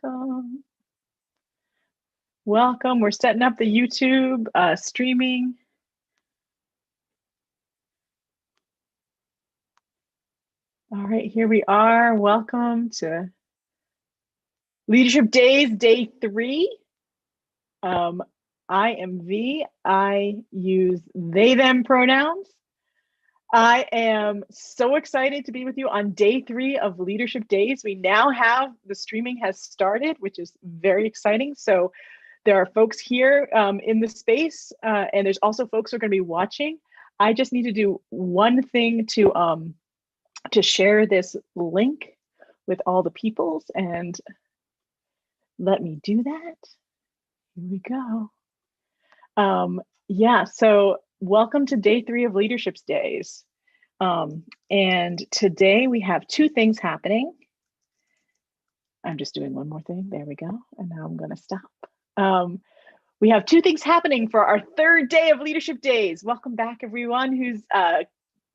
welcome. Welcome. We're setting up the YouTube streaming. All right, here we are. Welcome to Leadership Days, Day 3. I am V. I use they, them pronouns. I am so excited to be with you on Day 3 of Leadership Days. We now have, the streaming has started, which is very exciting. So there are folks here in the space, and there's also folks who are going to be watching. I just need to do one thing to share this link with all the peoples, and let me do that. Here we go. Yeah, so welcome to Day 3 of Leadership Days. And today we have two things happening. I'm just doing one more thing. There we go. And now I'm going to stop. We have two things happening for our third day of Leadership Days. Welcome back, everyone who's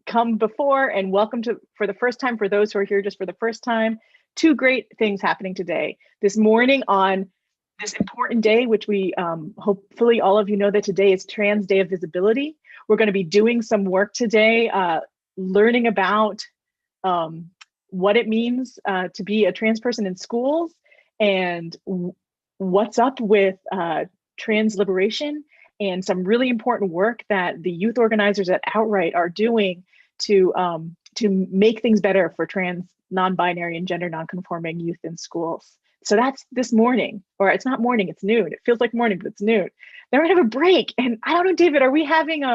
come before, and welcome to, for the first time, for those who are here just for the first time. Two great things happening today. This morning on this important day, which we hopefully all of you know that today is Trans Day of Visibility. We're going to be doing some work today, learning about what it means to be a trans person in schools, and what's up with trans liberation, and some really important work that the youth organizers at Outright are doing to make things better for trans, non-binary, and gender non-conforming youth in schools. So that's this morning, or it's not morning, it's noon. It feels like morning, but it's noon. Then we're gonna have a break, and I don't know, David, are we having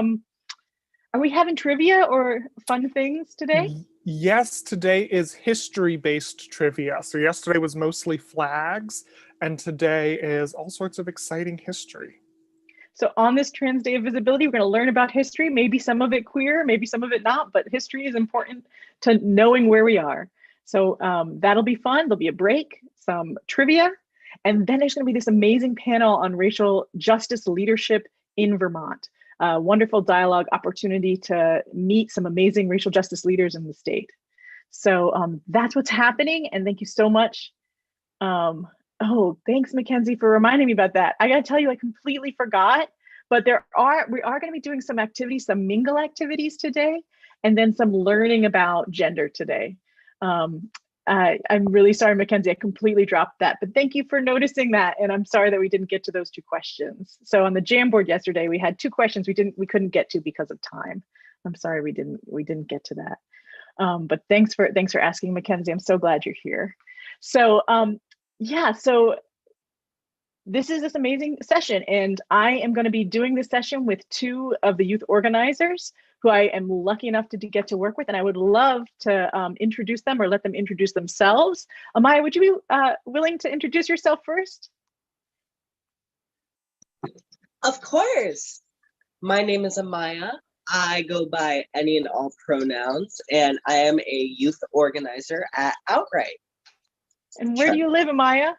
trivia or fun things today? Yes, today is history-based trivia. So yesterday was mostly flags, and today is all sorts of exciting history. So on this Trans Day of Visibility, we're going to learn about history, maybe some of it queer, maybe some of it not, but history is important to knowing where we are. So that'll be fun. There'll be a break, some trivia, and then there's going to be this amazing panel on racial justice leadership in Vermont. Wonderful dialogue opportunity to meet some amazing racial justice leaders in the state. So that's what's happening, and thank you so much. Oh, thanks, Mackenzie, for reminding me about that. I gotta tell you, I completely forgot, but we are gonna be doing some activities, some mingle activities today, and then some learning about gender today. I'm really sorry, Mackenzie, I completely dropped that, but thank you for noticing that, and I'm sorry that we didn't get to those two questions. So on the Jamboard yesterday, we had two questions we couldn't get to because of time. I'm sorry we didn't get to that. But thanks for asking, Mackenzie. I'm so glad you're here. So yeah, so this is this amazing session, and I am going to be doing this session with two of the youth organizers who I am lucky enough to get to work with, and I would love to introduce them or let them introduce themselves. Amaya, would you be willing to introduce yourself first? Of course. My name is Amaya. I go by any and all pronouns, and I am a youth organizer at Outright. And where do you live, Amaya?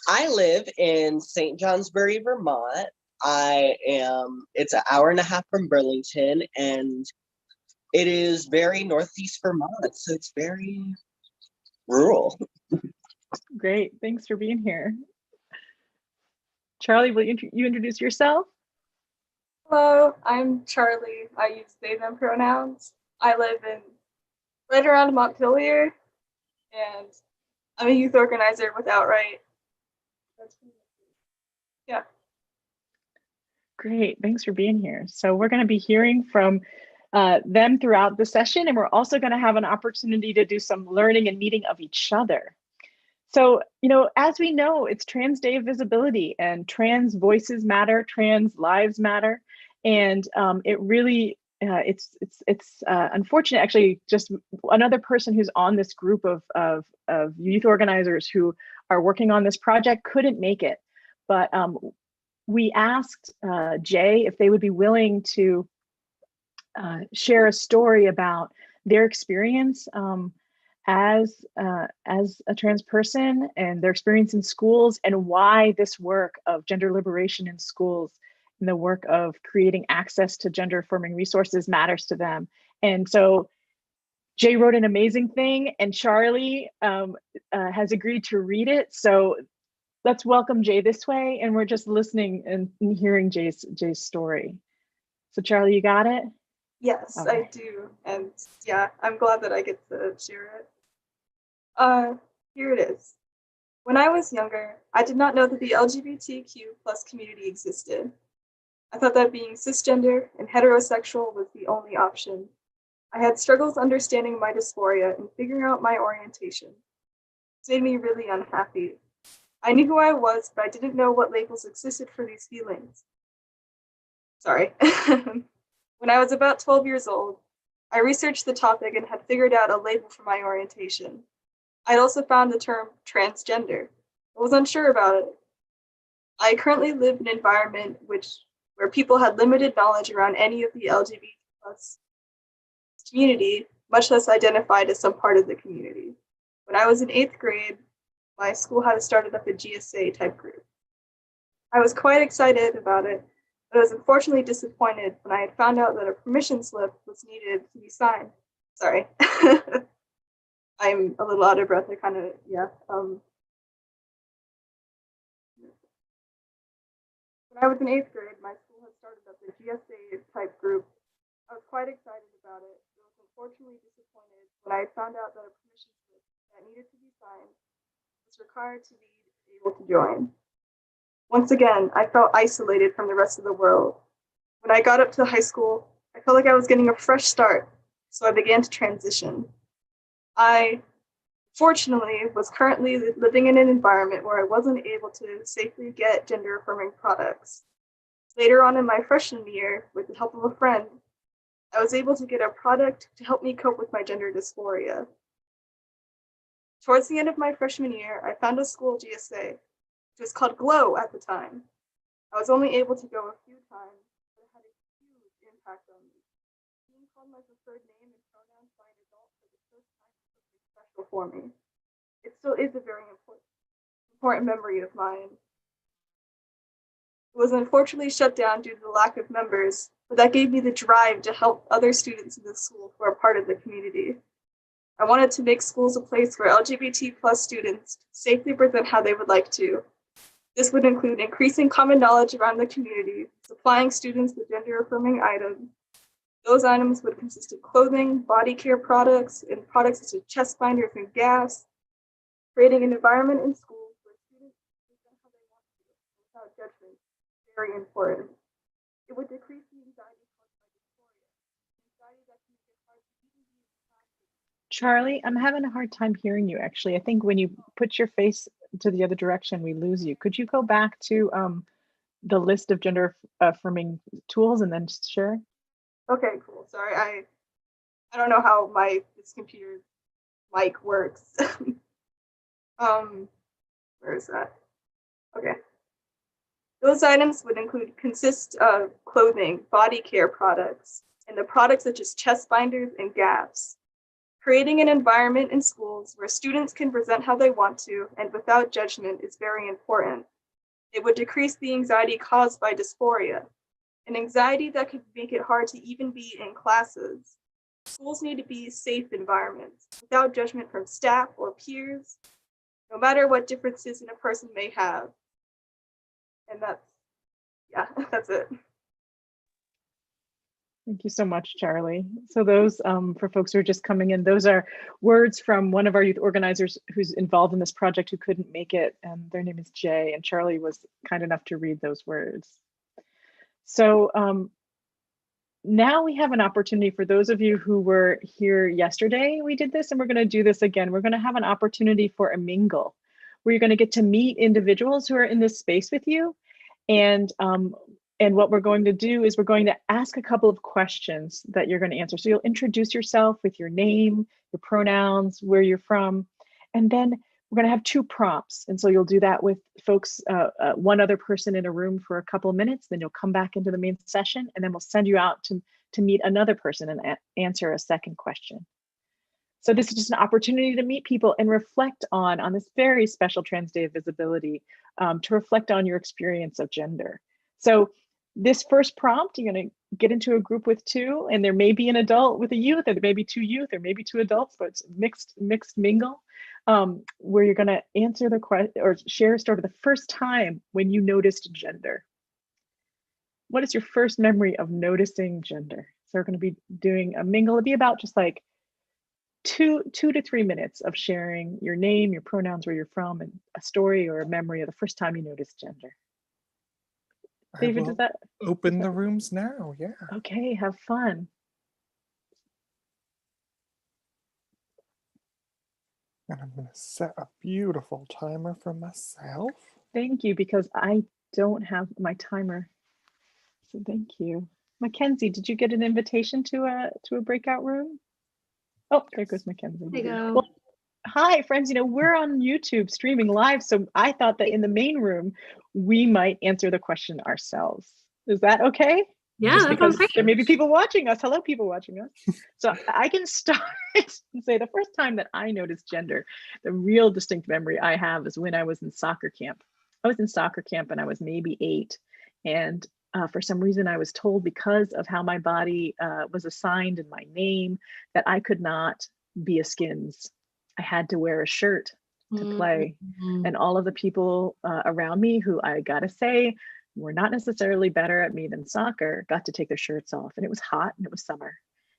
I live in St. Johnsbury, Vermont. It's an hour and a half from Burlington, and it is very northeast Vermont, so it's very rural. Great, thanks for being here. Charlie, will you introduce yourself? Hello, I'm Charlie. I use they, them pronouns. I live right around Montpelier, and I'm a youth organizer with Outright. Yeah. Great, thanks for being here. So we're going to be hearing from them throughout the session, and we're also going to have an opportunity to do some learning and meeting of each other. So, you know, as we know, it's Trans Day of Visibility, and trans voices matter, trans lives matter, and it really it's unfortunate, actually. Just another person who's on this group of youth organizers who are working on this project couldn't make it, but we asked Jay if they would be willing to share a story about their experience as a trans person, and their experience in schools, and why this work of gender liberation in schools and the work of creating access to gender affirming resources matters to them. And so Jay wrote an amazing thing, and Charlie has agreed to read it. So let's welcome Jay this way, and we're just listening and hearing Jay's story. So Charlie, you got it? Yes, Okay. I do. And yeah, I'm glad that I get to share it. Here it is. When I was younger, I did not know that the LGBTQ plus community existed. I thought that being cisgender and heterosexual was the only option. I had struggles understanding my dysphoria and figuring out my orientation. This made me really unhappy. I knew who I was, but I didn't know what labels existed for these feelings. Sorry. When I was about 12 years old, I researched the topic and had figured out a label for my orientation. I'd also found the term transgender. I was unsure about it. I currently live in an environment where people had limited knowledge around any of the LGBT plus community, much less identified as some part of the community. When I was in 8th grade, my school had started up a GSA type group. I was quite excited about it, but I was unfortunately disappointed when I had found out that a permission slip was needed to be signed. Sorry. I'm a little out of breath. I kind of, yeah. When I was in 8th grade, my school had started up a GSA type group. I was quite excited about it. I was unfortunately disappointed when I found out that a permission slip that needed to be signed was required to be able to join. Once again, I felt isolated from the rest of the world. When I got up to high school, I felt like I was getting a fresh start, so I began to transition. I, fortunately, was currently living in an environment where I wasn't able to safely get gender-affirming products. Later on in my freshman year, with the help of a friend, I was able to get a product to help me cope with my gender dysphoria. Towards the end of my freshman year, I found a school GSA, which was called Glow at the time. I was only able to go a few times, but it had a huge impact on me. Being called my preferred name and pronouns by an adult for the first time was something special for me. It still is a very important memory of mine. It was unfortunately shut down due to the lack of members, but that gave me the drive to help other students in the school who are part of the community. I wanted to make schools a place where LGBT plus students safely present how they would like to. This would include increasing common knowledge around the community, supplying students with gender-affirming items. Those items would consist of clothing, body care products, and products such as chest binders and gas, creating an environment in schools where students present how they want to without judgment. Very important. It would decrease the anxiety caused by dysphoria, anxiety that can make it hard to even be in classes. Charlie, I'm having a hard time hearing you, actually. I think when you put your face to the other direction, we lose you. Could you go back to the list of gender affirming tools and then just share? Okay, cool. Sorry, I don't know how this computer mic works. Where is that? Okay. Those items would consist of clothing, body care products, and the products such as chest binders and gaffs. Creating an environment in schools where students can present how they want to and without judgment is very important. It would decrease the anxiety caused by dysphoria, an anxiety that could make it hard to even be in classes. Schools need to be safe environments without judgment from staff or peers, no matter what differences in a person may have. And that's it. Thank you so much, Charlie. So those, for folks who are just coming in, those are words from one of our youth organizers who's involved in this project who couldn't make it. And their name is Jay, and Charlie was kind enough to read those words. So now we have an opportunity for those of you who were here yesterday. We did this, and we're going to do this again. We're going to have an opportunity for a mingle, where you're going to get to meet individuals who are in this space with you. And what we're going to do is we're going to ask a couple of questions that you're going to answer. So you'll introduce yourself with your name, your pronouns, where you're from, and then we're going to have 2 prompts. And so you'll do that with folks, one other person in a room for a couple of minutes, then you'll come back into the main session, and then we'll send you out to meet another person and answer a second question. So this is just an opportunity to meet people and reflect on this very special Trans Day of Visibility, to reflect on your experience of gender. So this first prompt, you're going to get into a group with two, and there may be an adult with a youth, or there may be two youth, or maybe two adults, but it's mixed mingle, where you're going to answer the question or share a story of the first time when you noticed gender. What is your first memory of noticing gender? So we're going to be doing a mingle. It'll be about just like 2 to 3 minutes of sharing your name, your pronouns, where you're from, and a story or a memory of the first time you noticed gender. David, does that open the rooms now? Yeah. Okay, have fun. And I'm going to set a beautiful timer for myself. Thank you, because I don't have my timer. So thank you. Mackenzie, did you get an invitation to a breakout room? Oh, there goes Mackenzie. There you go. Well, hi, friends. We're on YouTube streaming live, so I thought that in the main room, we might answer the question ourselves. Is that okay? Yeah, Just that because sounds great. there may be people watching us. Hello, people watching us. So I can start and say the first time that I noticed gender, the real distinct memory I have is when I was in soccer camp. I was in soccer camp and I was maybe 8. And for some reason, I was told, because of how my body was assigned in my name, that I could not be a skins. I had to wear a shirt to play. And all of the people around me, who I gotta say were not necessarily better at me than soccer, got to take their shirts off. And it was hot and it was summer.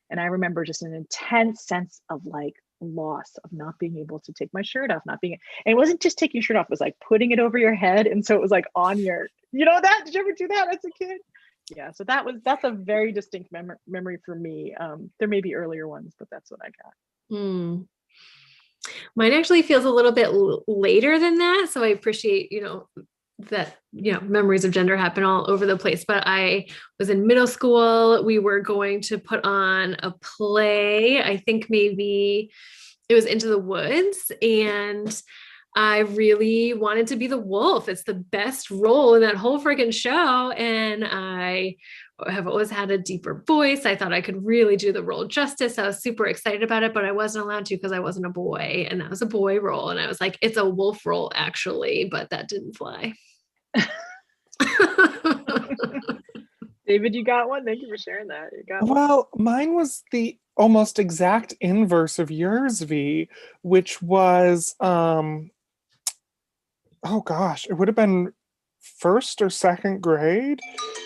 And I remember just an intense sense of like loss of not being able to take my shirt off, and it wasn't just taking your shirt off, it was like putting it over your head. And so it was like on your, that, did you ever do that as a kid? Yeah, so that's a very distinct memory for me. There may be earlier ones, but that's what I got. Mine actually feels a little bit later than that. So I appreciate, that, memories of gender happen all over the place. But I was in middle school. We were going to put on a play. I think maybe it was Into the Woods. And I really wanted to be the wolf. It's the best role in that whole freaking show. And I have always had a deeper voice. I thought I could really do the role justice. I was super excited about it, but I wasn't allowed to because I wasn't a boy, and that was a boy role. And I was like, it's a wolf role actually, but that didn't fly. David, you got one? Thank you for sharing that. You got one? Well, mine was the almost exact inverse of yours, V, which was, oh gosh, it would have been first or second grade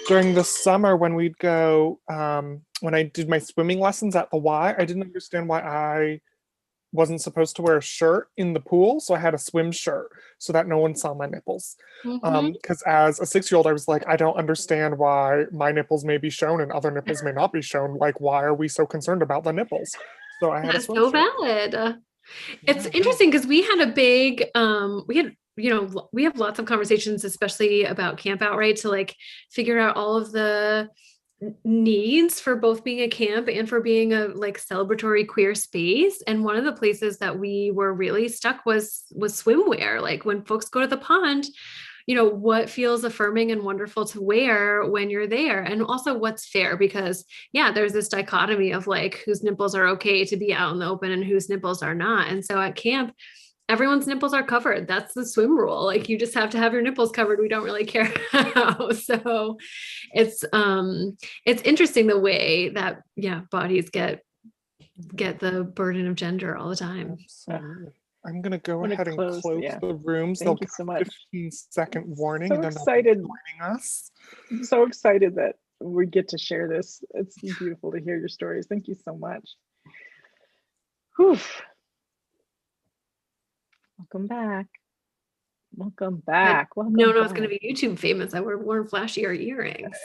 during the summer when we'd go, when I did my swimming lessons at the Y. I didn't understand why I wasn't supposed to wear a shirt in the pool, so I had a swim shirt so that no one saw my nipples. Because as a 6-year-old, I was like, I don't understand why my nipples may be shown and other nipples may not be shown. Like, why are we so concerned about the nipples? So I had That's a swim so shirt. valid. It's interesting because we had a big, we have lots of conversations, especially about Camp Outright, to like figure out all of the needs for both being a camp and for being a like celebratory queer space. And one of the places that we were really stuck was swimwear. Like when folks go to the pond, what feels affirming and wonderful to wear when you're there, and also what's fair, because there's this dichotomy of like whose nipples are okay to be out in the open and whose nipples are not. And so at camp, everyone's nipples are covered. That's the swim rule. Like you just have to have your nipples covered. We don't really care how. So it's interesting the way that bodies get the burden of gender all the time. Absolutely. I'm gonna go ahead and close the rooms. Thank you so much. 15-second warning. So and then excited. Joining us. I'm so excited that we get to share this. It's beautiful to hear your stories. Thank you so much. Whew. Welcome back. Welcome back. No, it's going to be YouTube famous. I would have worn flashier earrings.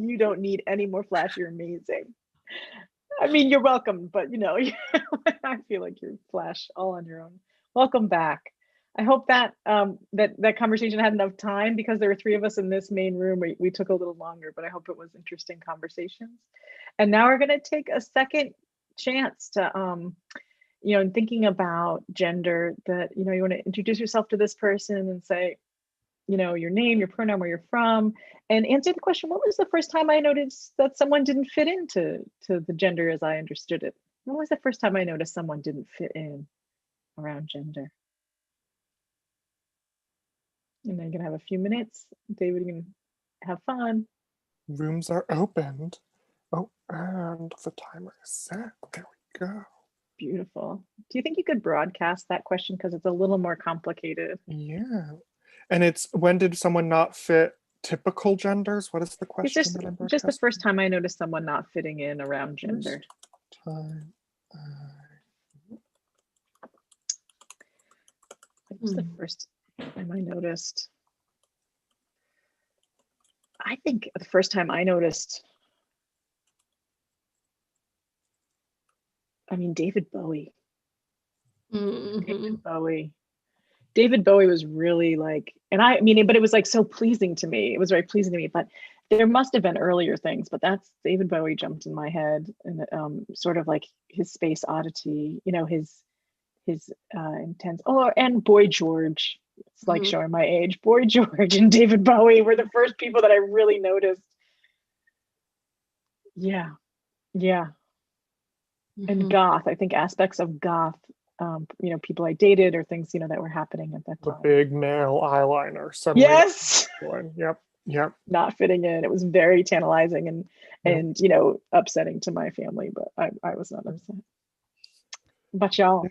You don't need any more flash. You're amazing. I mean, you're welcome, but I feel like you're flash all on your own. Welcome back. I hope that that conversation had enough time, because there were 3 of us in this main room. We took a little longer, but I hope it was interesting conversations. And now we're going to take a second chance to in thinking about gender, that you want to introduce yourself to this person and say, your name, your pronoun, where you're from, and answer the question, what was the first time I noticed that someone didn't fit into the gender as I understood it? When was the first time I noticed someone didn't fit in around gender? And then you're gonna have a few minutes. David, you can Have fun. Rooms are opened. Oh, and the timer is set. There we go. Beautiful. Do you think you could broadcast that question? Because it's a little more complicated. Yeah. And it's, when did someone not fit typical genders? What is the It's question just, that I'm just the broadcasting? first time I noticed someone not fitting in around gender. Time. It was the first time I noticed. I think the first time I noticed, I mean, David Bowie. David Bowie. David Bowie was really like, and I mean, but it was like so pleasing to me. It was very pleasing to me, but there must have been earlier things, but that's David Bowie jumped in my head, and sort of like his space oddity, you know, his intense, oh, and Boy George. It's like showing my age. Boy George and David Bowie were the first people that I really noticed. Yeah. And goth, I think aspects of goth, you know, people I dated or things, you know, that were happening at that The time. big male eyeliner. Suddenly. Yes. Yep. Not fitting in. It was very tantalizing and you know, upsetting to my family, but I was not upset. But y'all.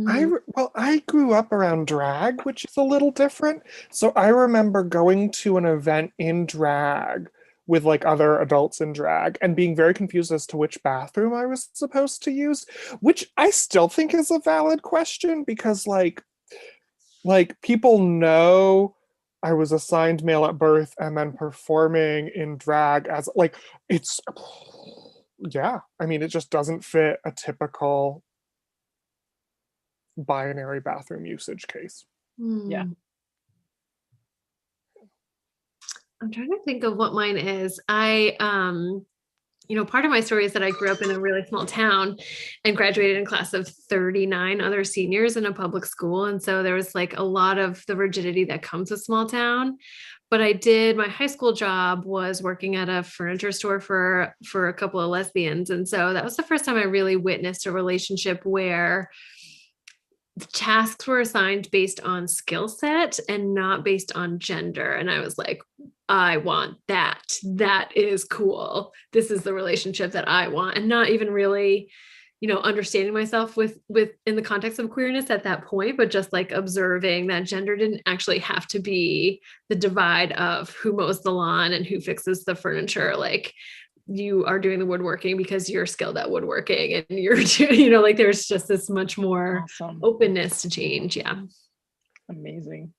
I grew up around drag, which is a little different. So I remember going to an event in drag with like other adults in drag and being very confused as to which bathroom I was supposed to use, which I still think is a valid question because like people know I was assigned male at birth and then performing in drag as like, it's, yeah, I mean, it just doesn't fit a typical binary bathroom usage case. Yeah. I'm trying to think of what mine is. You know, part of my story is that I grew up in a really small town and graduated in a class of 39 other seniors in a public school. And so there was like a lot of the rigidity that comes with small town. But my high school job was working at a furniture store for a couple of lesbians. And so that was the first time I really witnessed a relationship where tasks were assigned based on skill set and not based on gender. And I was like, I want that. That is cool. This is the relationship that I want. And not even really, you know, understanding myself with in the context of queerness at that point, but just like observing that gender didn't actually have to be the divide of who mows the lawn and who fixes the furniture. Like, you are doing the woodworking because you're skilled at woodworking and you're, you know, like there's just this much more openness to change. Yeah. Amazing.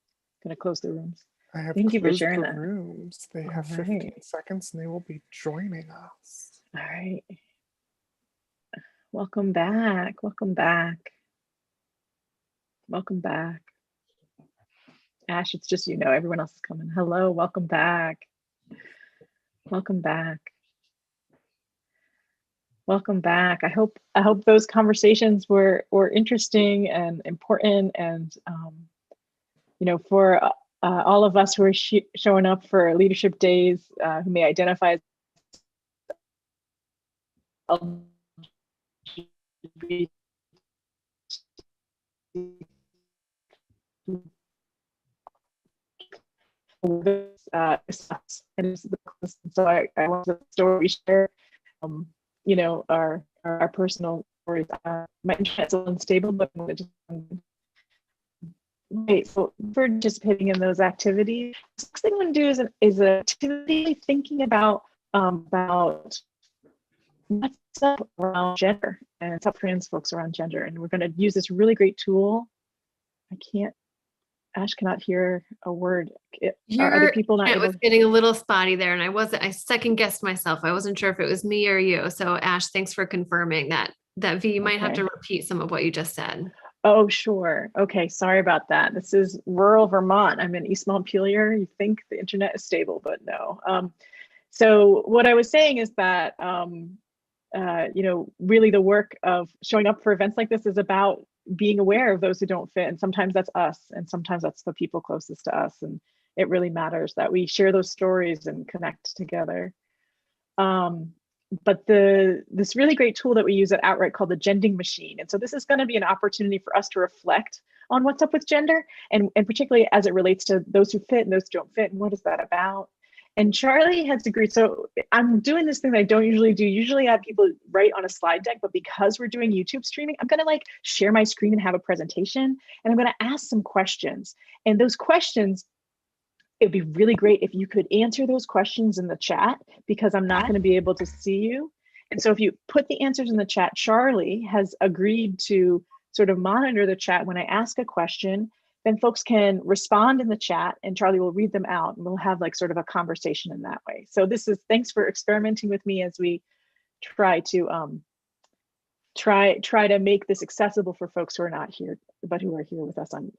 Gonna close the rooms. I have Thank you for closed sharing the that. rooms. They have 15 seconds and they will be joining us. All right. Welcome back. Welcome back. Welcome back. Ash, it's just, you know, everyone else is coming. Hello, welcome back. Welcome back. Welcome back. I hope those conversations were interesting and important, and you know, for all of us who are showing up for leadership days, who may identify as LGBT. So I want the story we share, you know, our personal stories. My internet's a little unstable, but I'm just wait. So for participating in those activities, the next thing I'm going to do is an activity thinking about what's up around gender and what's up trans folks around gender, and we're going to use this really great tool. Ash cannot hear a word. Are other people not able? It was getting a little spotty there, and I second guessed myself. I wasn't sure if it was me or you. So Ash, thanks for confirming that. V, you might have to repeat some of what you just said. Oh, sure. Okay, sorry about that. This is rural Vermont. I'm in East Montpelier. You think the internet is stable, but no. So what I was saying is that you know, really the work of showing up for events like this is about being aware of those who don't fit, and sometimes that's us, and sometimes that's the people closest to us, and it really matters that we share those stories and connect together. But this really great tool that we use at Outright called the Gending Machine, and so this is going to be an opportunity for us to reflect on what's up with gender, and particularly as it relates to those who fit and those who don't fit, and what is that about? And Charlie has agreed. So I'm doing this thing that I don't usually do. Usually I have people write on a slide deck, but because we're doing YouTube streaming, I'm going to like share my screen and have a presentation, and I'm going to ask some questions. And those questions, it'd be really great if you could answer those questions in the chat, because I'm not going to be able to see you. And so if you put the answers in the chat, Charlie has agreed to sort of monitor the chat when I ask a question. Then folks can respond in the chat and Charlie will read them out, and we'll have like sort of a conversation in that way. So this is, thanks for experimenting with me as we try to try to make this accessible for folks who are not here, but who are here with us on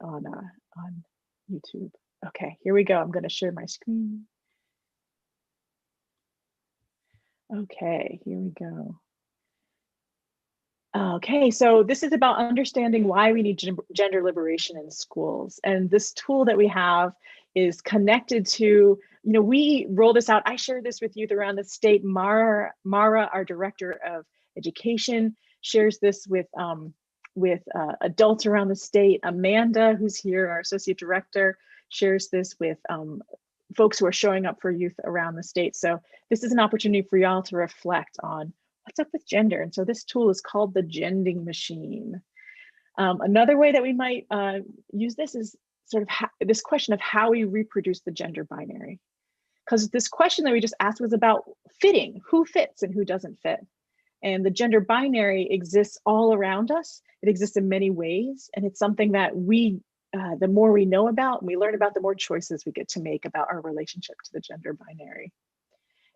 YouTube. Okay, here we go. I'm going to share my screen. Okay, here we go. Okay, so this is about understanding why we need gender liberation in schools. And this tool that we have is connected to, we roll this out. I share this with youth around the state. Mara, our director of education, shares this with adults around the state. Amanda, who's here, our associate director, shares this with folks who are showing up for youth around the state. So this is an opportunity for y'all to reflect on what's up with gender. And so this tool is called the Gending Machine. Another way that we might use this is sort of this question of how we reproduce the gender binary. Because this question that we just asked was about fitting, who fits and who doesn't fit. And the gender binary exists all around us. It exists in many ways. And it's something that the more we know about and we learn about, the more choices we get to make about our relationship to the gender binary.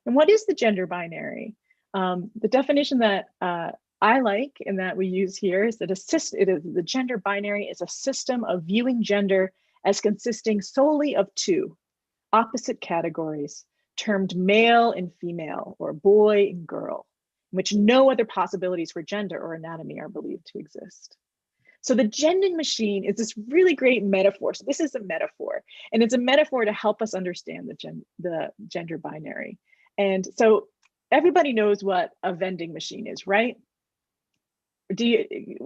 And what is the gender binary? The definition that I like and that we use here is that the gender binary is a system of viewing gender as consisting solely of two opposite categories, termed male and female, or boy and girl, in which no other possibilities for gender or anatomy are believed to exist. So the gending machine is this really great metaphor. So this is a metaphor, and it's a metaphor to help us understand the gender binary. And so everybody knows what a vending machine is, right? Do you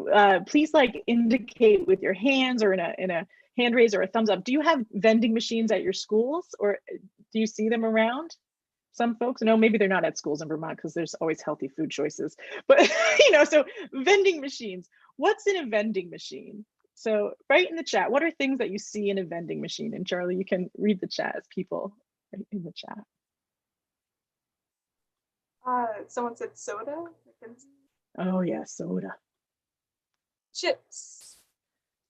please like indicate with your hands or in a hand raise or a thumbs up? Do you have vending machines at your schools, or do you see them around? Some folks, no, maybe they're not at schools in Vermont because there's always healthy food choices. But so vending machines. What's in a vending machine? So write in the chat, what are things that you see in a vending machine? And Charlie, you can read the chat as people write in the chat. Someone said soda. Oh yeah, soda. Chips.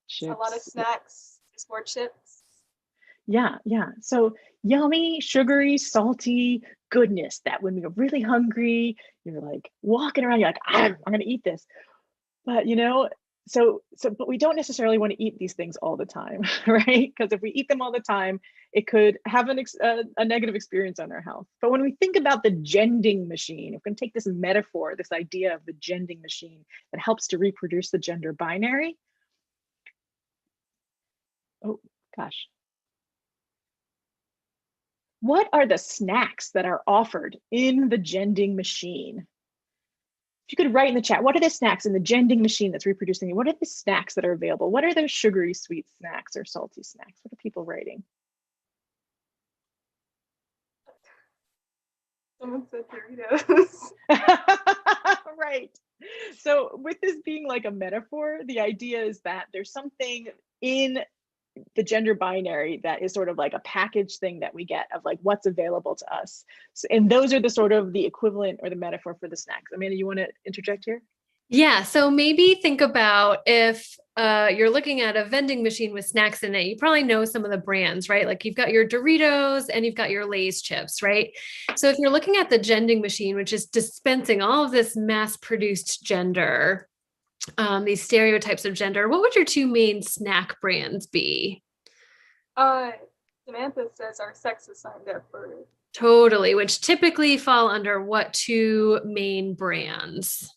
Chips. A lot of snacks. Just more chips. Yeah. So yummy, sugary, salty goodness that when you're really hungry, you're like walking around, you're like, I'm gonna eat this. But but we don't necessarily want to eat these things all the time, right? Because if we eat them all the time, it could have a negative experience on our health. But when we think about the gending machine, if we're going to take this metaphor, this idea of the gending machine that helps to reproduce the gender binary. Oh gosh. What are the snacks that are offered in the gending machine? If you could write in the chat, what are the snacks in the gending machine that's reproducing? What are the snacks that are available? What are those sugary sweet snacks or salty snacks? What are people writing? Someone said Doritos. Right. So with this being like a metaphor, the idea is that there's something in the gender binary that is sort of like a package thing that we get of like what's available to us. So, and those are the sort of the equivalent or the metaphor for the snacks. Amanda, you want to interject here? Yeah, so maybe think about if you're looking at a vending machine with snacks in it, you probably know some of the brands, right? Like you've got your Doritos and you've got your Lay's chips, right? So if you're looking at the gending machine, which is dispensing all of this mass-produced gender, these stereotypes of gender, what would your two main snack brands be? Samantha says our sex is signed up for. Totally, which typically fall under what two main brands?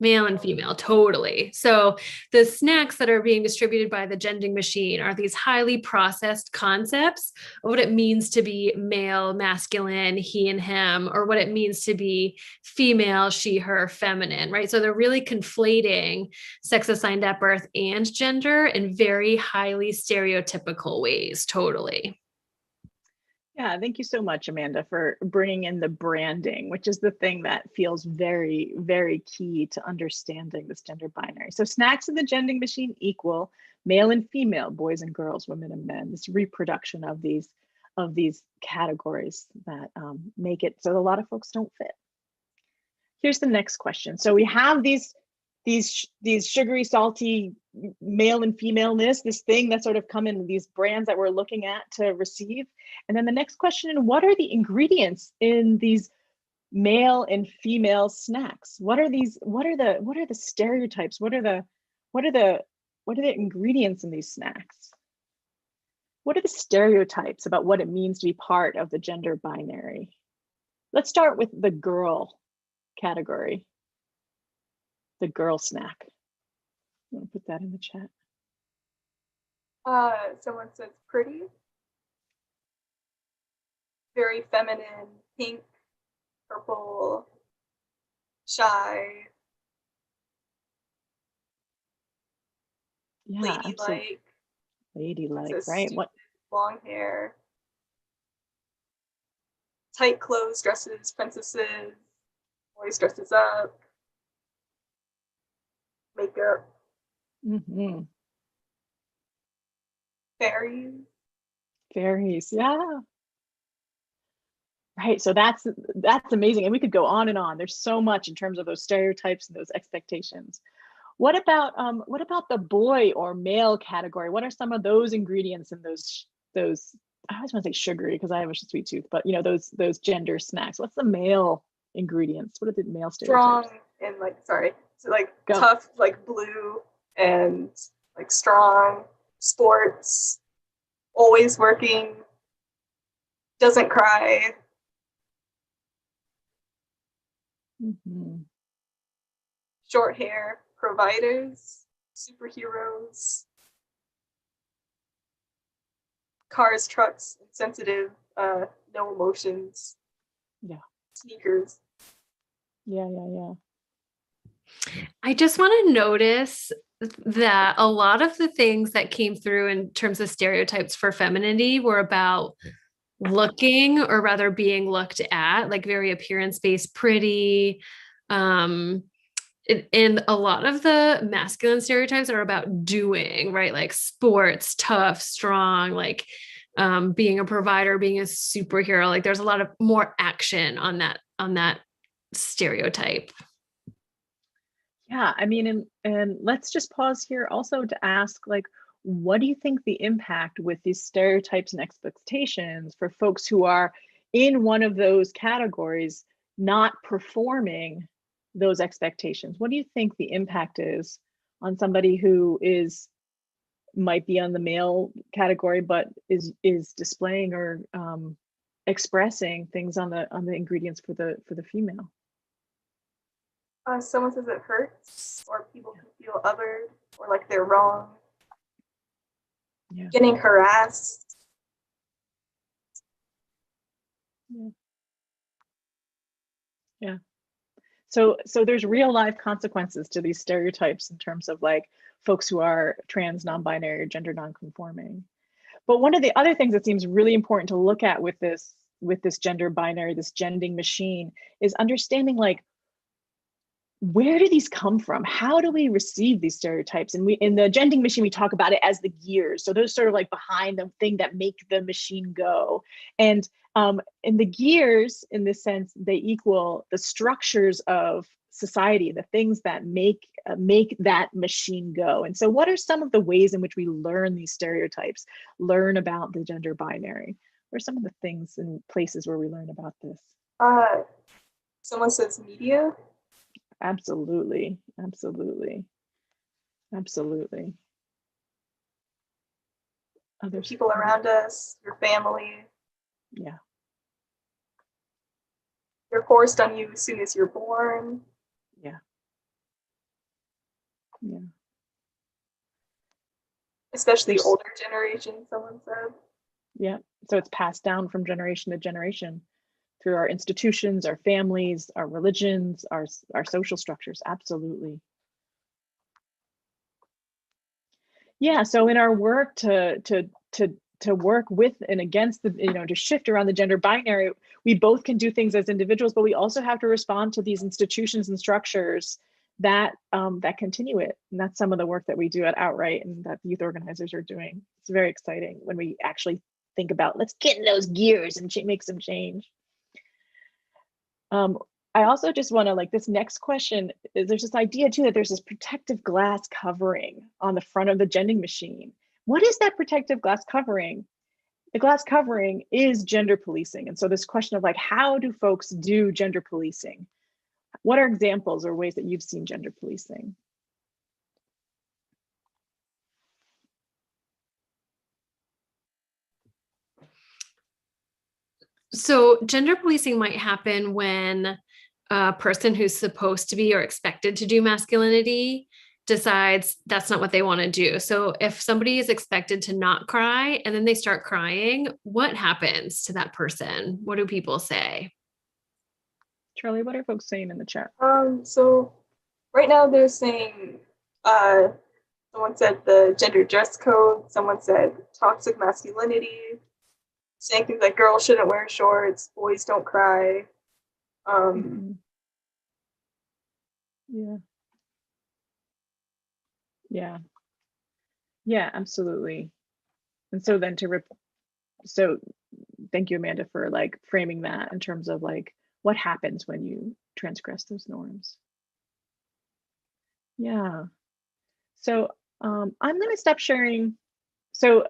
Male and female, totally. So the snacks that are being distributed by the gending machine are these highly processed concepts of what it means to be male, masculine, he and him, or what it means to be female, she, her, feminine, right? So they're really conflating sex assigned at birth and gender in very highly stereotypical ways, totally. Yeah, thank you so much, Amanda, for bringing in the branding, which is the thing that feels very, very key to understanding this gender binary. So snacks in the gending machine equal male and female, boys and girls, women and men. This reproduction of these categories that make it so a lot of folks don't fit. Here's the next question. So we have these sugary, salty male and femaleness, this thing that sort of come in these brands that we're looking at to receive. And then the next question, what are the ingredients in these male and female snacks? What are the stereotypes? What are the ingredients in these snacks? What are the stereotypes about what it means to be part of the gender binary? Let's start with the girl category. The girl snack. I'm gonna put that in the chat. Someone says pretty, very feminine, pink, purple, shy, Yeah, absolutely. Ladylike, right? What? Long hair, tight clothes, dresses, princesses, always dresses up, makeup, Mm-hmm. Fairies, yeah. Right, so that's amazing, and we could go on and on. There's so much in terms of those stereotypes and those expectations. What about the boy or male category? What are some of those ingredients in those? I always want to say sugary because I have a sweet tooth, but you know those gender snacks. What's the male ingredients? What are the male stereotypes? Strong and tough, like blue and like strong, sports, always working, doesn't cry. Mm-hmm. Short hair, providers, superheroes, cars, trucks, insensitive, no emotions. Yeah. Sneakers. Yeah. I just want to notice that a lot of the things that came through in terms of stereotypes for femininity were about looking, or rather being looked at, like very appearance-based, pretty. And a lot of the masculine stereotypes are about doing, right? Like sports, tough, strong, like being a provider, being a superhero. Like there's a lot of more action on that stereotype. Yeah, I mean, and let's just pause here also to ask, like, what do you think the impact with these stereotypes and expectations for folks who are in one of those categories, not performing those expectations? What do you think the impact is on somebody who might be on the male category, but is displaying or expressing things on the ingredients for the female? Someone says it hurts, or people can feel othered, or like they're wrong. Yeah. Getting harassed. Yeah. So there's real life consequences to these stereotypes in terms of like folks who are trans, non-binary, or gender non-conforming. But one of the other things that seems really important to look at with this gender binary, this gending machine, is understanding like, where do these come from? How do we receive these stereotypes? And in the gending machine, we talk about it as the gears. So those sort of like behind the thing that make the machine go. And the gears, in this sense, they equal the structures of society, the things that make that machine go. And so what are some of the ways in which we learn these stereotypes, learn about the gender binary? What are some of the things and places where we learn about this? Someone says media. Absolutely. Other people around us, your family. Yeah. They're forced on you as soon as you're born. Yeah. Yeah. Especially older generation, someone said. Yeah. So it's passed down from generation to generation through our institutions, our families, our religions, our social structures. Absolutely. Yeah. So in our work to work with and against the, to shift around the gender binary, we both can do things as individuals, but we also have to respond to these institutions and structures that that continue it. And that's some of the work that we do at Outright and that youth organizers are doing. It's very exciting when we actually think about, let's get in those gears and make some change. I also just want to, like, this next question is, there's this idea too that there's this protective glass covering on the front of the vending machine. What is that protective glass covering? The glass covering is gender policing. And so this question of, like, how do folks do gender policing? What are examples or ways that you've seen gender policing? So gender policing might happen when a person who's supposed to be or expected to do masculinity decides that's not what they want to do. So if somebody is expected to not cry and then they start crying, what happens to that person? What do people say? Charlie, what are folks saying in the chat? So right now they're saying, someone said the gender dress code, someone said toxic masculinity, saying things like girls shouldn't wear shorts, boys don't cry. Yeah. Yeah. Yeah, absolutely. And so then so thank you, Amanda, for, like, framing that in terms of, like, what happens when you transgress those norms. Yeah. So I'm going to stop sharing. So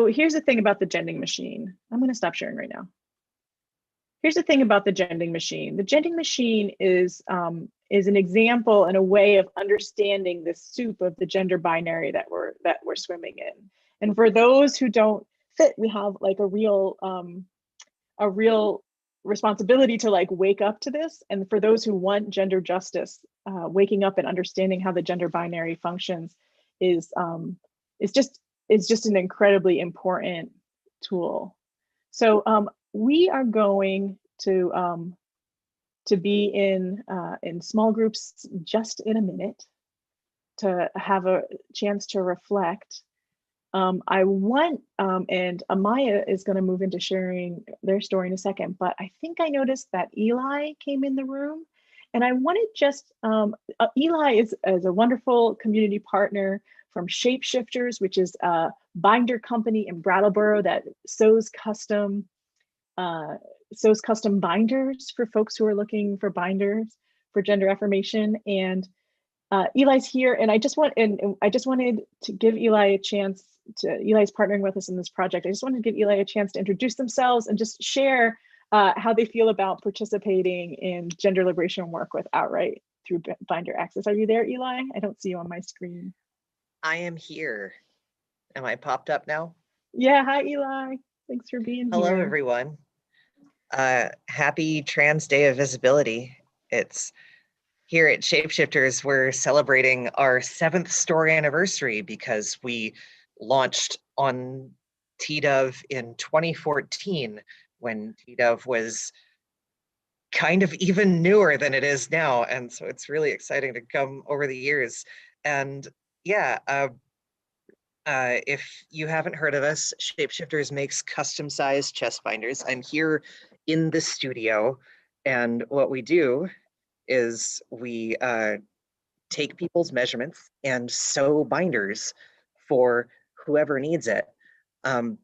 here's the thing about the gending machine. I'm going to stop sharing right now. Here's the thing about the gending machine. The gending machine is an example and a way of understanding the soup of the gender binary that we're swimming in. And for those who don't fit, we have, like, a real responsibility to, like, wake up to this. And for those who want gender justice, waking up and understanding how the gender binary functions is just an incredibly important tool. So we are going to be in small groups just in a minute to have a chance to reflect. I want, and Amaya is going to move into sharing their story in a second, but I think I noticed that Eli came in the room, and I wanted just, Eli is a wonderful community partner from Shapeshifters, which is a binder company in Brattleboro that sews custom binders for folks who are looking for binders for gender affirmation. And Eli's here, and I just wanted to give Eli a chance Eli's partnering with us in this project. I just wanted to give Eli a chance to introduce themselves and just share how they feel about participating in gender liberation work with Outright through Binder Access. Are you there, Eli? I don't see you on my screen. I am here. Am I popped up now? Yeah, hi Eli. Thanks for being here. Hello, everyone. Happy Trans Day of Visibility. It's here at Shapeshifters, we're celebrating our 7th story anniversary because we launched on TDOV in 2014 when TDOV was kind of even newer than it is now. And so it's really exciting to come over the years. And yeah, if you haven't heard of us, Shapeshifters makes custom-sized chest binders. I'm here in the studio, and what we do is we take people's measurements and sew binders for whoever needs it. And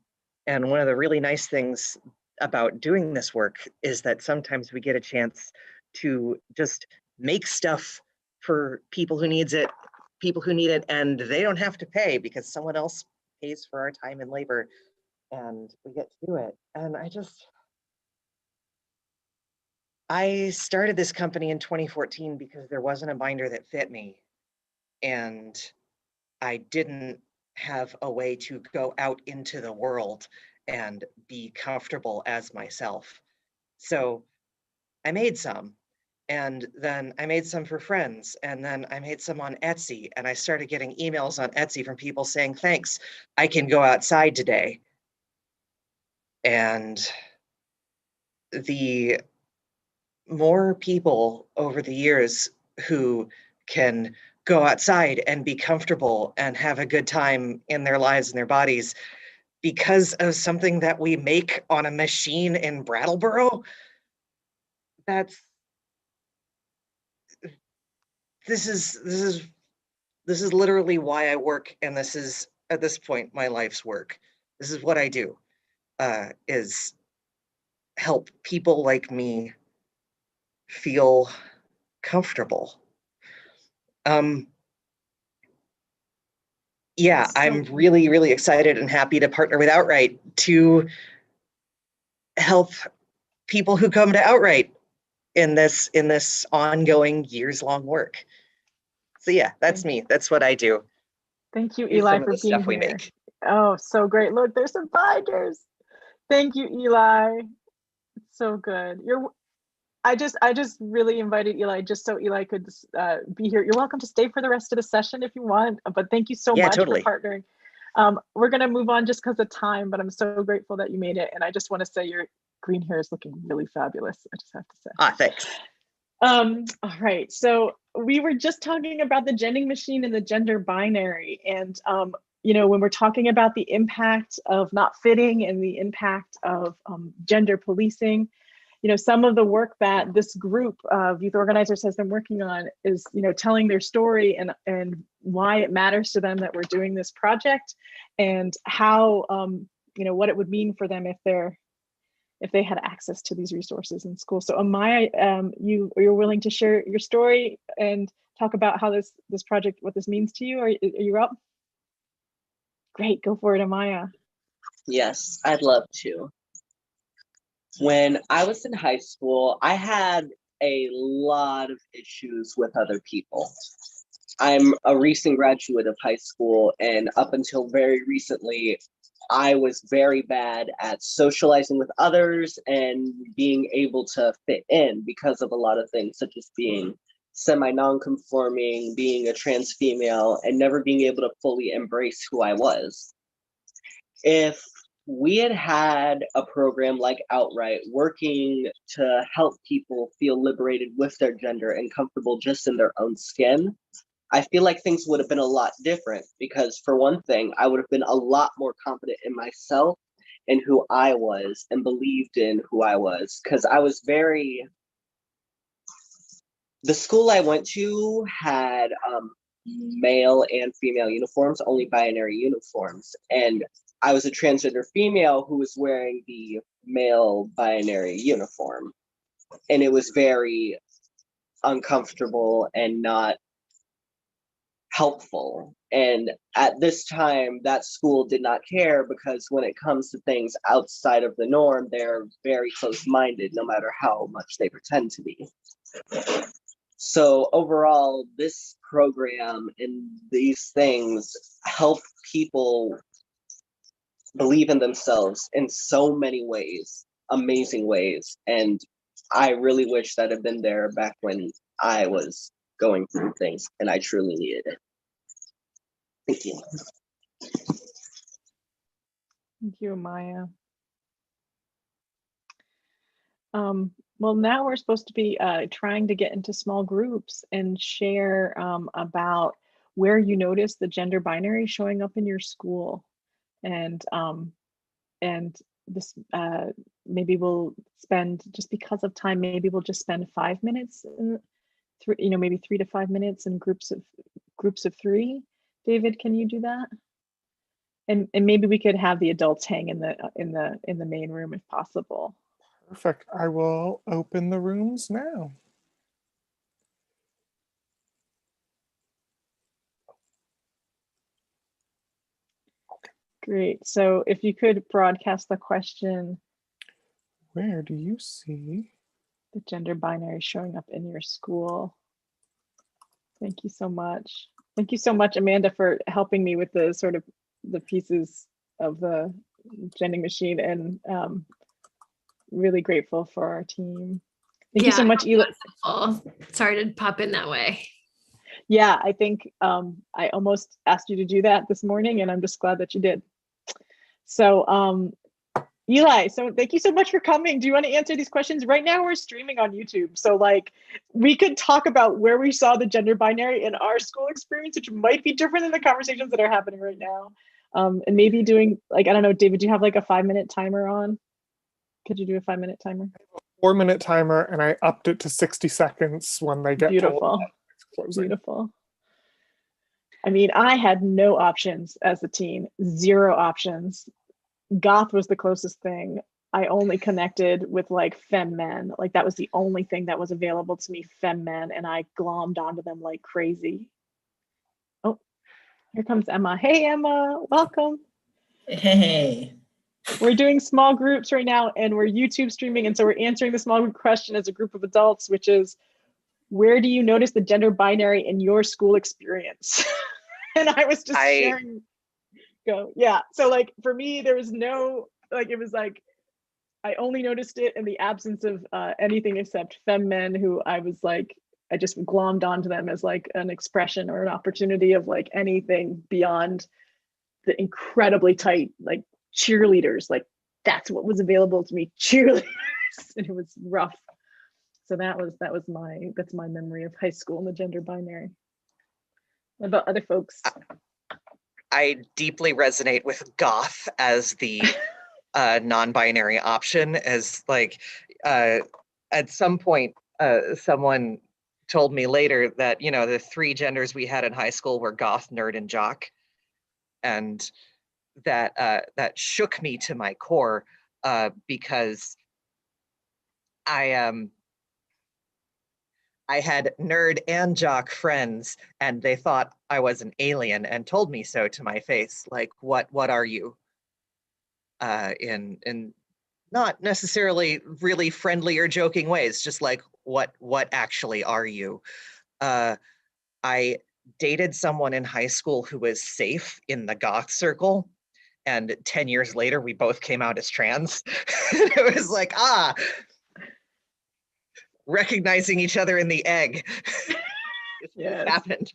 one of the really nice things about doing this work is that sometimes we get a chance to just make stuff for people who need it, and they don't have to pay because someone else pays for our time and labor, and we get to do it. And I started this company in 2014 because there wasn't a binder that fit me, and I didn't have a way to go out into the world and be comfortable as myself. So I made some, And then I made some for friends, and then I made some on Etsy, and I started getting emails on Etsy from people saying, thanks, I can go outside today. And the more people over the years who can go outside and be comfortable and have a good time in their lives and their bodies because of something that we make on a machine in Brattleboro, this is literally why I work, and this is at this point my life's work. This is what I do, is help people like me feel comfortable. Yeah, That's so I'm really, really excited and happy to partner with Outright to help people who come to Outright in this ongoing years-long work. So yeah, that's me. That's what I do. Thank you, Here's Eli, some of for the being stuff we here. make. Oh, so great. Look, there's some binders. Thank you, Eli. It's so good. I just really invited Eli just so Eli could be here. You're welcome to stay for the rest of the session if you want, but thank you so Yeah, much totally. for partnering. We're gonna move on just because of time, but I'm so grateful that you made it. And I just want to say your green hair is looking really fabulous. I just have to say. Thanks. All right, so we were just talking about the gending machine and the gender binary, and you know, when we're talking about the impact of not fitting and the impact of gender policing, you know, some of the work that this group of youth organizers has been working on is, you know, telling their story and why it matters to them that we're doing this project, and how you know, what it would mean for them if they had access to these resources in school. So Amaya, you're willing to share your story and talk about how this project, what this means to you? Are you up? Great, go for it, Amaya. Yes, I'd love to. When I was in high school, I had a lot of issues with other people. I'm a recent graduate of high school, and up until very recently, I was very bad at socializing with others and being able to fit in because of a lot of things, such as being semi-non-conforming, being a trans female, and never being able to fully embrace who I was. If we had had a program like Outright working to help people feel liberated with their gender and comfortable just in their own skin, I feel like things would have been a lot different, because for one thing, I would have been a lot more confident in myself and who I was and believed in who I was. Because the school I went to had male and female uniforms, only binary uniforms. And I was a transgender female who was wearing the male binary uniform. And it was very uncomfortable and not helpful. And at this time, that school did not care, because when it comes to things outside of the norm, they're very close-minded, no matter how much they pretend to be. So overall, this program and these things help people believe in themselves in so many ways, amazing ways. And I really wish that had been there back when I was going through things and I truly needed it. Thank you. Thank you, Maya. Well, now we're supposed to be trying to get into small groups and share about where you notice the gender binary showing up in your school. And this maybe we'll spend, just because of time, maybe we'll just spend 5 minutes, you know, maybe 3 to 5 minutes in groups of 3. David, can you do that? And maybe we could have the adults hang in the main room if possible. Perfect. I will open the rooms now. Great. So if you could broadcast the question, Where do you see the gender binary showing up in your school? Thank you so much. Thank you so much, Amanda, for helping me with the sort of the pieces of the gending machine, and really grateful for our team. Thank you so much, Eli. Sorry to pop in that way. Yeah, I think I almost asked you to do that this morning, and I'm just glad that you did. So Eli, so thank you so much for coming. Do you want to answer these questions? Right now we're streaming on YouTube. So like we could talk about where we saw the gender binary in our school experience, which might be different than the conversations that are happening right now. And maybe doing like, I don't know, David, do you have like a 5-minute timer on? Could you do a 5-minute timer? 4-minute timer, and I upped it to 60 seconds when they get Beautiful. closing. Beautiful. I mean, I had no options as a teen, 0 options. Goth was the closest thing. I only connected with like femme men. Like that was the only thing that was available to me, femme men, and I glommed onto them like crazy. Oh, here comes Emma. Hey, Emma, welcome. Hey. We're doing small groups right now, and we're YouTube streaming, and so we're answering the small group question as a group of adults, which is, where do you notice the gender binary in your school experience? And I was just sharing. Go. Yeah. So like for me, there was no, like, it was like, I only noticed it in the absence of anything except femme men who I was like, I just glommed onto them as like an expression or an opportunity of like anything beyond the incredibly tight, like cheerleaders. Like that's what was available to me, cheerleaders. And it was rough. So that's my memory of high school and the gender binary. What about other folks? I deeply resonate with goth as the non-binary option, as like at some point someone told me later that, you know, the 3 genders we had in high school were goth, nerd, and jock. And that that shook me to my core because I had nerd and jock friends, and they thought I was an alien and told me so to my face. Like, what are you? In not necessarily really friendly or joking ways, just like, what actually are you? I dated someone in high school who was safe in the goth circle, and 10 years later, we both came out as trans. It was like, recognizing each other in the egg. It happened.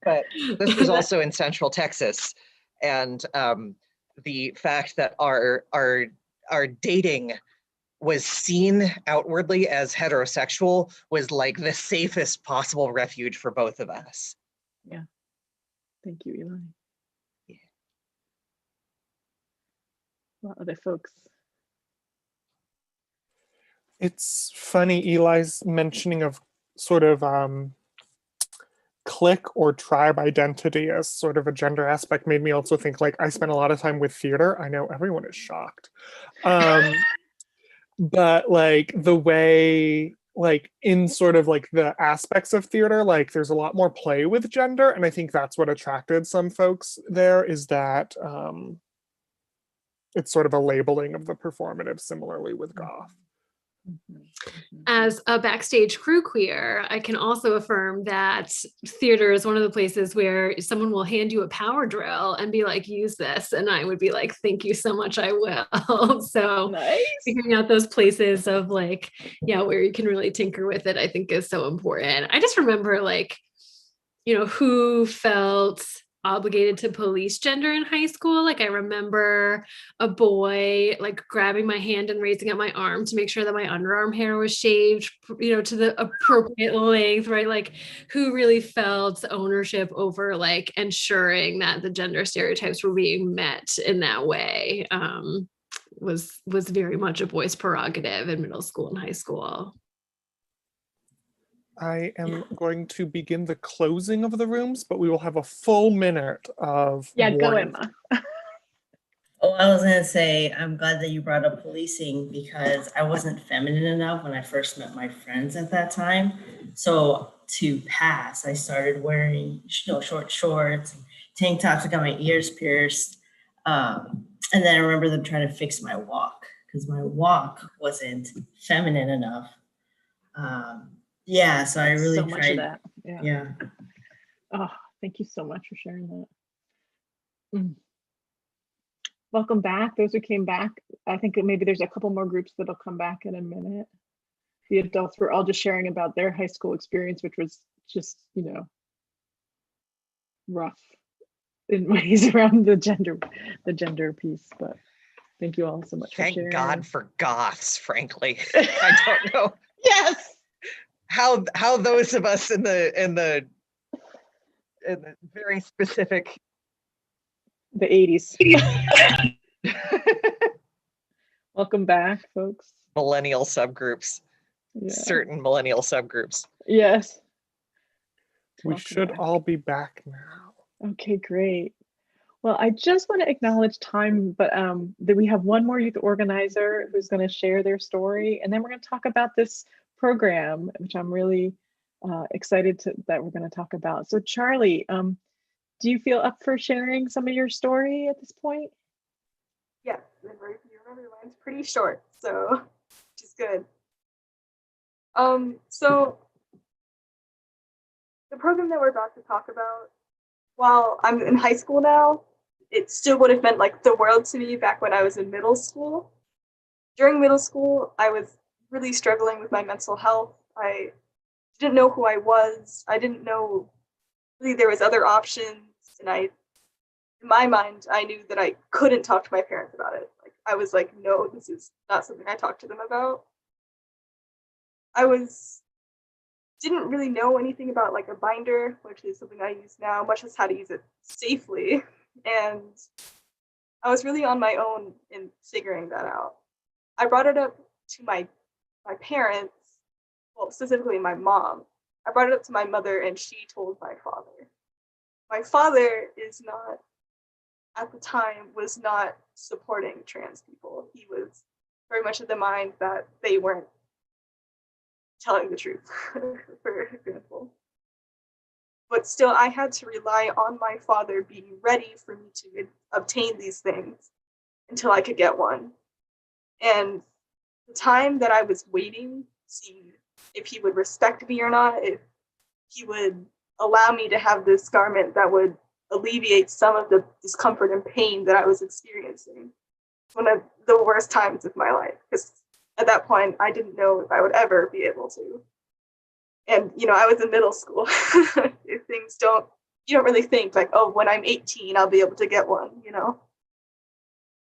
But this was also in Central Texas, and the fact that our dating was seen outwardly as heterosexual was like the safest possible refuge for both of us. Yeah. Thank you, Eli. Yeah. What other folks? It's funny, Eli's mentioning of sort of clique or tribe identity as sort of a gender aspect made me also think, like, I spent a lot of time with theater. I know everyone is shocked. But like the way, like in sort of like the aspects of theater, like there's a lot more play with gender. And I think that's what attracted some folks there, is that it's sort of a labeling of the performative, similarly with goth. As a backstage crew queer, I can also affirm that theater is one of the places where someone will hand you a power drill and be like, use this. And I would be like, thank you so much, I will. So nice. Figuring out those places of like, yeah, where you can really tinker with it, I think is so important. I just remember like, you know, who felt obligated to police gender in high school. Like I remember a boy like grabbing my hand and raising up my arm to make sure that my underarm hair was shaved, you know, to the appropriate length, right? Like who really felt ownership over like ensuring that the gender stereotypes were being met in that way. Was very much a boy's prerogative in middle school and high school. I am going to begin the closing of the rooms, but we will have a full minute of go warning. Emma. Oh, I was gonna say, I'm glad that you brought up policing because I wasn't feminine enough when I first met my friends at that time. So to pass, I started wearing, you know, short shorts, tank tops. I got my ears pierced, and then I remember them trying to fix my walk because my walk wasn't feminine enough. Yeah, so I really so much tried. of that. Yeah. Oh, thank you so much for sharing that. Welcome back, those who came back. I think that maybe there's a couple more groups that'll come back in a minute. the adults were all just sharing about their high school experience, which was just, rough in ways around the gender piece. But thank you all so much for Thank sharing. God for goths, frankly. I don't know Yes. how those of us in the very specific The 80s. Welcome back, folks. millennial subgroups, Yeah. certain millennial subgroups. Yes. We Welcome should back. all be back now. Okay, great. Well, I just want to acknowledge time, but that we have one more youth organizer who's going to share their story, and then we're going to talk about this program, which I'm really excited that we're going to talk about. So, Charlie, do you feel up for sharing some of your story at this point? Yes, you remember mine's pretty short, so which is good. So the program that we're about to talk about, while I'm in high school now, it still would have meant like the world to me back when I was in middle school. During middle school, I was really struggling with my mental health. I didn't know who I was. I didn't know really there was other options, and in my mind, I knew that I couldn't talk to my parents about it. Like I was like, no, this is not something I talk to them about. Didn't really know anything about like a binder, which is something I use now, much as how to use it safely. And I was really on my own in figuring that out. I brought it up to my parents, well, specifically my mom. I brought it up to my mother, and she told my father. My father at the time, was not supporting trans people. He was very much of the mind that they weren't telling the truth, for example. But still, I had to rely on my father being ready for me to obtain these things until I could get one. And the time that I was waiting, seeing if he would respect me or not, if he would allow me to have this garment that would alleviate some of the discomfort and pain that I was experiencing. One of the worst times of my life, because at that point, I didn't know if I would ever be able to. And, I was in middle school. If you don't really think like, oh, when I'm 18, I'll be able to get one,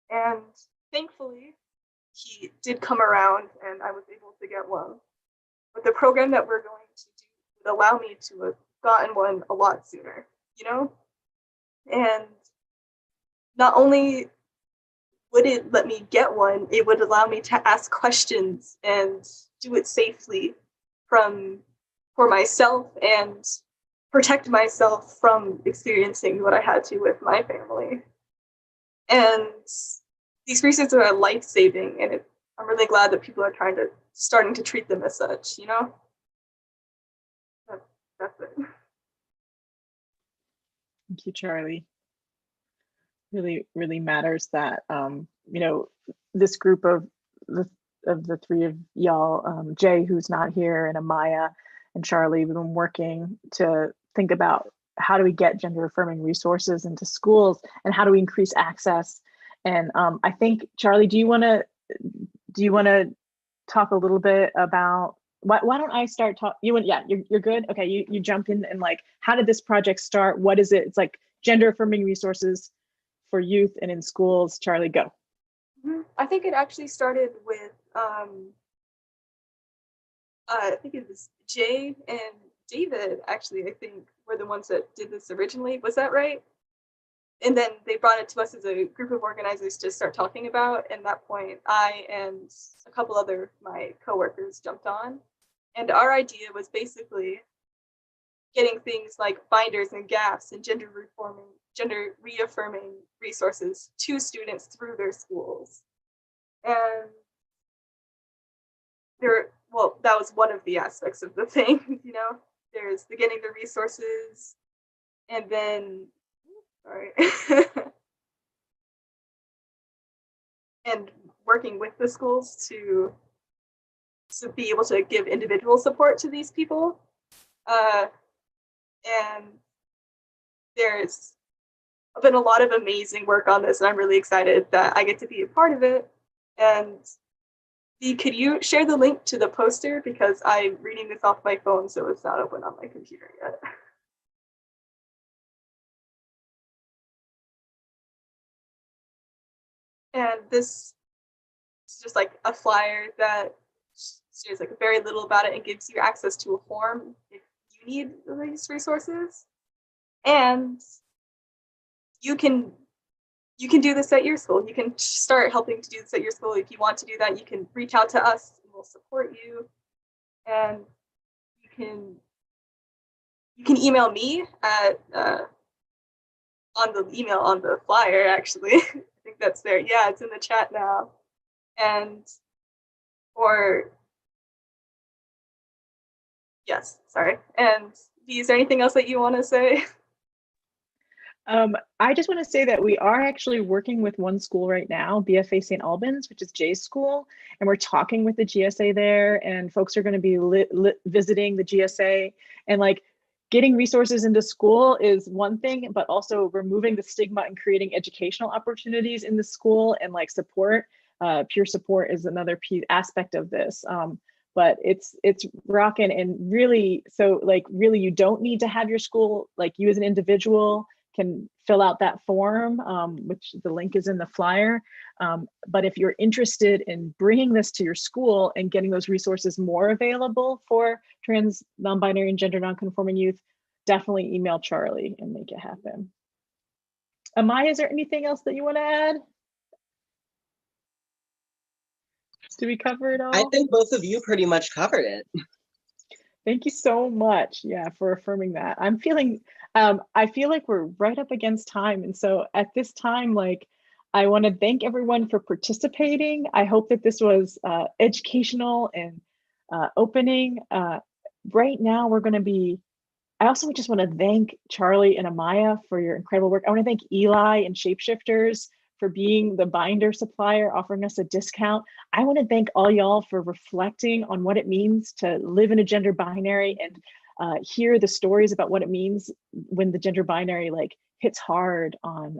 And thankfully, he did come around and I was able to get one. But the program that we're going to do would allow me to have gotten one a lot sooner, And not only would it let me get one, it would allow me to ask questions and do it safely for myself and protect myself from experiencing what I had to with my family. And these resources are life-saving, and I'm really glad that people are starting to treat them as such, That's it. Thank you, Charlie. Really, really matters that this group of the three of y'all, Jay, who's not here, and Amaya and Charlie, we've been working to think about how do we get gender affirming resources into schools and how do we increase access. And I think, Charlie, do you want to talk a little bit about why don't I start talk? You're good. Okay, you jump in and like, how did this project start? What is it? It's like gender affirming resources for youth and in schools. Charlie, go. I think it actually started with I think it was Jay and David, actually, I think were the ones that did this originally. Was that right? And then they brought it to us as a group of organizers to start talking about. And at that point, I and a couple other my coworkers jumped on. And our idea was basically getting things like binders and gaps and gender reaffirming resources to students through their schools. And that was one of the aspects of the thing, There's the getting the resources, and then, and working with the schools to be able to give individual support to these people. And there's been a lot of amazing work on this, and I'm really excited that I get to be a part of it. And Could you share the link to the poster, because I'm reading this off my phone, so it's not open on my computer yet. And this is just like a flyer that says like very little about it and gives you access to a form if you need these resources. And you can do this at your school. You can start helping to do this at your school. If you want to do that, you can reach out to us and we'll support you. And you can email me at on the email on the flyer, actually. I think that's there. Yeah, it's in the chat now. And or yes, sorry. And is there anything else that you want to say? I just want to say that we are actually working with one school right now, BFA St. Albans, which is Jay's school, and we're talking with the GSA there, and folks are going to be visiting the GSA, and like getting resources into school is one thing, but also removing the stigma and creating educational opportunities in the school and like support, peer support is another aspect of this. But it's rocking, and really, so like really you don't need to have your school, like you as an individual can fill out that form, which the link is in the flyer. But if you're interested in bringing this to your school and getting those resources more available for trans, non-binary, and gender non-conforming youth, definitely email Charlie and make it happen. Amaya, is there anything else that you want to add? Did we cover it all? I think both of you pretty much covered it. Thank you so much, yeah, for affirming that. I'm feeling, I feel like we're right up against time. And so at this time, like, I want to thank everyone for participating. I hope that this was educational and opening. Right now, we're going to be, I also just want to thank Charlie and Amaya for your incredible work. I want to thank Eli and Shapeshifters for being the binder supplier, offering us a discount. I want to thank all y'all for reflecting on what it means to live in a gender binary and hear the stories about what it means when the gender binary like hits hard on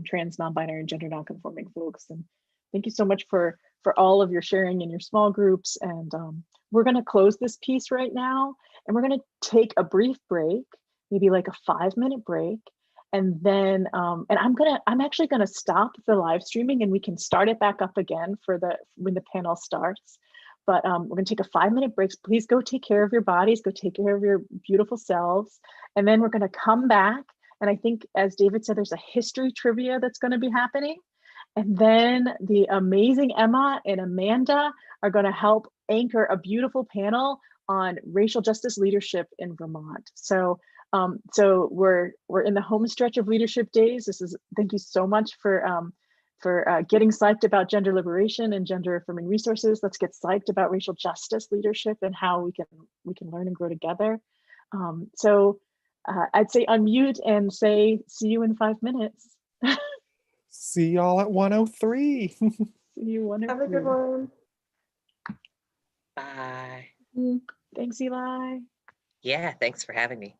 trans, non-binary, and gender non-conforming folks. And thank you so much for all of your sharing in your small groups. And we're going to close this piece right now, and we're going to take a brief break, maybe like a 5-minute break. And then, and I'm actually gonna stop the live streaming, and we can start it back up again for when the panel starts. But we're gonna take a 5-minute break. Please go take care of your bodies, go take care of your beautiful selves. And then we're gonna come back. And I think, as David said, there's a history trivia that's gonna be happening. And then the amazing Emma and Amanda are gonna help anchor a beautiful panel on racial justice leadership in Vermont. So we're in the home stretch of leadership days. Thank you so much for getting psyched about gender liberation and gender affirming resources. Let's get psyched about racial justice leadership and how we can learn and grow together. I'd say unmute and say, see you in 5 minutes. See y'all at 103. See you 103. Have a good one. Bye. Thanks, Eli. Yeah, thanks for having me.